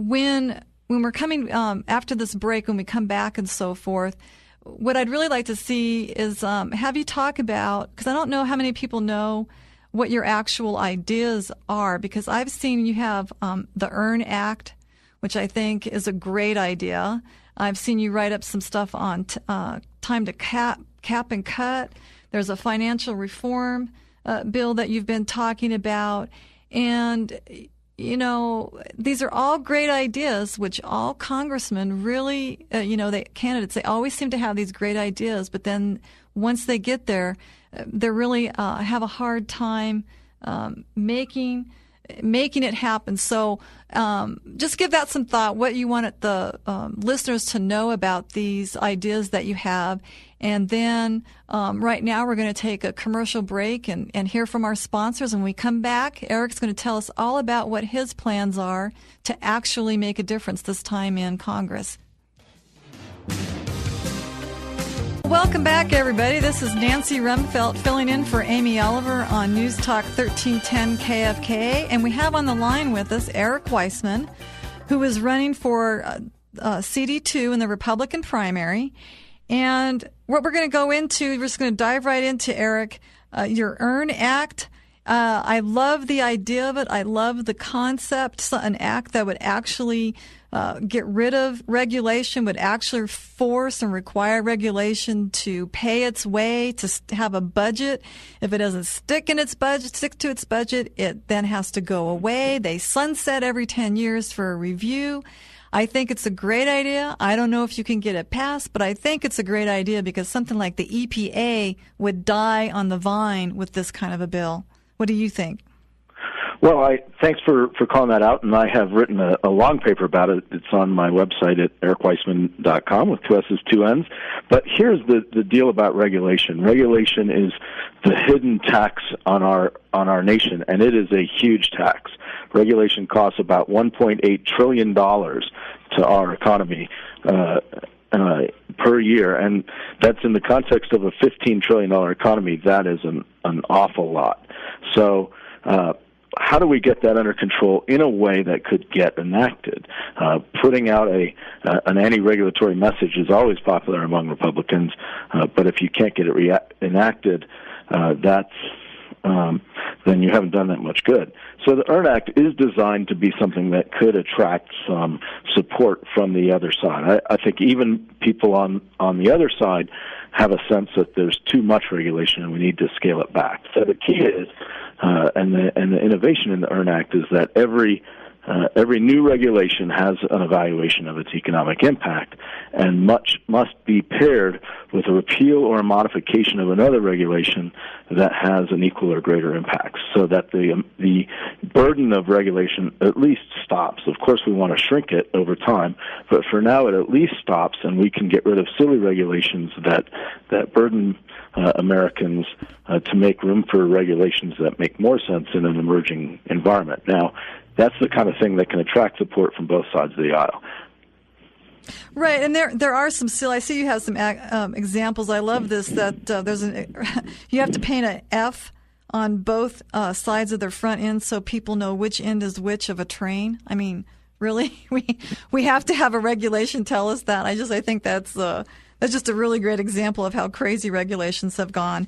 when we're coming after this break, when we come back and so forth, what I'd really like to see is have you talk about, because I don't know how many people know what your actual ideas are, because I've seen you have the EARN Act, which I think is a great idea. I've seen you write up some stuff on time to cap and cut. There's a financial reform bill that you've been talking about. And, you know, these are all great ideas, which all congressmen really, candidates, they always seem to have these great ideas. But then once they get there, they really have a hard time making it happen. So just give that some thought, what you want the listeners to know about these ideas that you have. And then right now we're going to take a commercial break and hear from our sponsors. When we come back, Eric's going to tell us all about what his plans are to actually make a difference this time in Congress. Welcome back, everybody. This is Nancy Rumfelt filling in for Amy Oliver on News Talk 1310 KFK. And we have on the line with us Eric Weissman, who is running for CD2 in the Republican primary. And what we're going to go into, we're just going to dive right into, Eric, your EARN Act. I love the idea of it. I love the concept. An act that would actually get rid of regulation, would actually force and require regulation to pay its way, to have a budget. If it doesn't stick to its budget, it then has to go away. They sunset every 10 years for a review. I think it's a great idea. I don't know if you can get it passed, but I think it's a great idea because something like the EPA would die on the vine with this kind of a bill. What do you think? Well, thanks for calling that out, and I have written a long paper about it. It's on my website at ericweissman.com with 2 S's, 2 N's. But here's the deal about regulation. Regulation is the hidden tax on our nation, and it is a huge tax. Regulation costs about $1.8 trillion to our economy per year, and that's in the context of a $15 trillion economy. That is an awful lot. So how do we get that under control in a way that could get enacted? Putting out an anti-regulatory message is always popular among Republicans, but if you can't get it enacted, then you haven't done that much good. So the EARN Act is designed to be something that could attract some support from the other side. I think even people on the other side have a sense that there's too much regulation and we need to scale it back. So the key is, and the innovation in the EARN Act is that every new regulation has an evaluation of its economic impact, and much must be paired with a repeal or a modification of another regulation that has an equal or greater impact, so that the burden of regulation at least stops. Of course, we want to shrink it over time, but for now it at least stops, and we can get rid of silly regulations that burden Americans to make room for regulations that make more sense in an emerging environment. Now, that's the kind of thing that can attract support from both sides of the aisle. Right, and there are some still. I see you have some examples. I love this. That you have to paint an F on both sides of their front end so people know which end is which of a train. I mean, really, we have to have a regulation tell us that. I think that's just a really great example of how crazy regulations have gone.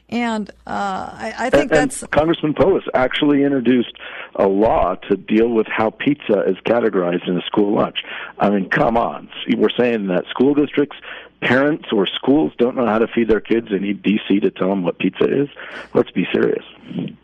And I think that's... Congressman Polis actually introduced a law to deal with how pizza is categorized in a school lunch. I mean, come on. We're saying that school districts, parents, or schools don't know how to feed their kids and need D.C. to tell them what pizza is? Let's be serious.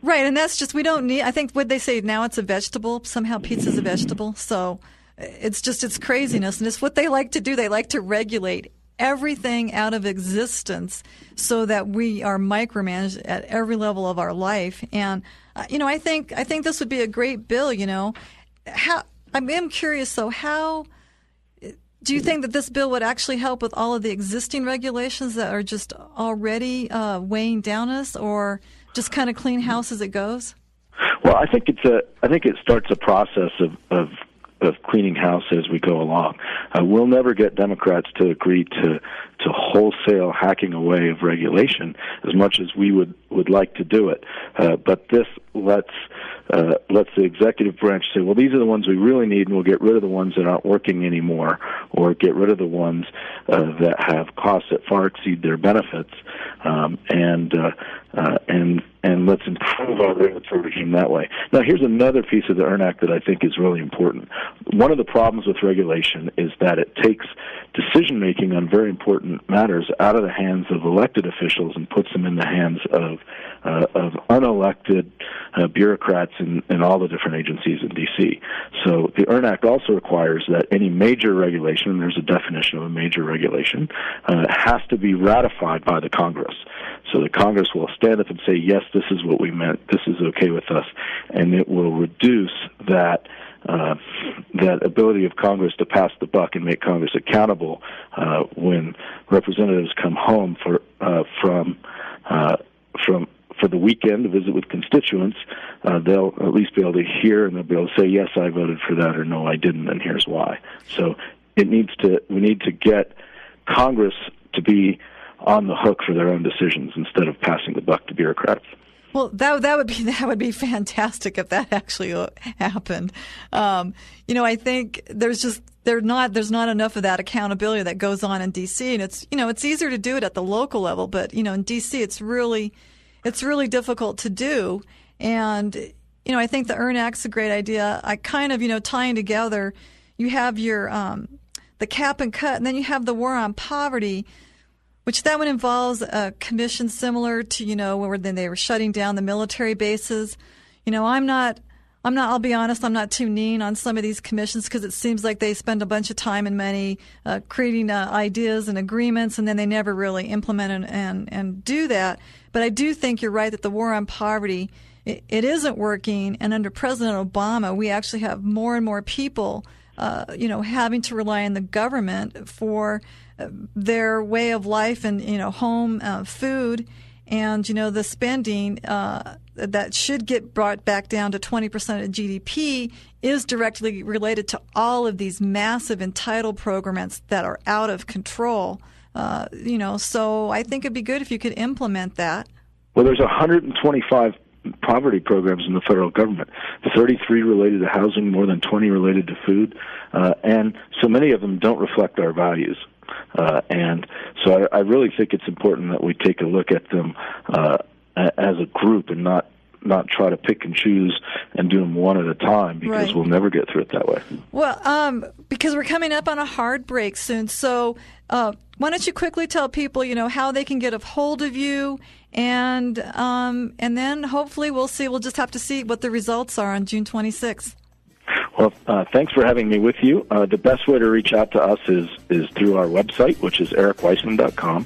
Right, and that's just, we don't need... I think what they say now, it's a vegetable. Somehow pizza's a vegetable. So it's craziness. And it's what they like to do. They like to regulate everything out of existence so that we are micromanaged at every level of our life. And, I think this would be a great bill, I'm curious, though, how do you think that this bill would actually help with all of the existing regulations that are just already weighing down us, or just kind of clean house as it goes? Well, I think it starts a process of cleaning house as we go along. We'll never get Democrats to agree to wholesale hacking away of regulation as much as we would like to do it. But this lets lets the executive branch say, well, these are the ones we really need, and we'll get rid of the ones that aren't working anymore, or get rid of the ones that have costs that far exceed their benefits, and let's improve our regulatory regime that way. Now, here's another piece of the EARN Act that I think is really important. One of the problems with regulation is that it takes decision-making on very important matters out of the hands of elected officials and puts them in the hands of unelected bureaucrats in all the different agencies in D.C. So the EARN Act also requires that any major regulation, and there's a definition of a major regulation, has to be ratified by the Congress. So the Congress will stand up and say, yes, this is what we meant, this is okay with us, and it will reduce that ability of Congress to pass the buck and make Congress accountable when representatives come home for the weekend to visit with constituents. They'll at least be able to hear, and they'll be able to say, yes, I voted for that, or no, I didn't, and here's why. So we need to get Congress to be on the hook for their own decisions instead of passing the buck to bureaucrats. Well, that would be fantastic if that actually happened. I think there's not enough of that accountability that goes on in D.C. and it's easier to do it at the local level, but in D.C. it's really difficult to do. And I think the EARN Act's a great idea. I kind of tying together, you have your the cap and cut, and then you have the war on poverty, which that one involves a commission similar to, where then they were shutting down the military bases. I'll be honest, I'm not too keen on some of these commissions because it seems like they spend a bunch of time and money creating ideas and agreements, and then they never really implement and do that. But I do think you're right that the war on poverty, it isn't working. And under President Obama, we actually have more and more people, having to rely on the government for their way of life and, home, food, and, the spending that should get brought back down to 20% of GDP is directly related to all of these massive entitled programs that are out of control. So I think it'd be good if you could implement that. Well, there's 125 poverty programs in the federal government, 33 related to housing, more than 20 related to food, and so many of them don't reflect our values. And so I really think it's important that we take a look at them as a group and not try to pick and choose and do them one at a time, because right. We'll never get through it that way. Well, because we're coming up on a hard break soon, so why don't you quickly tell people, how they can get a hold of you, and then hopefully we'll just have to see what the results are on June 26th. Well, thanks for having me with you. The best way to reach out to us is through our website, which is ericweissman.com.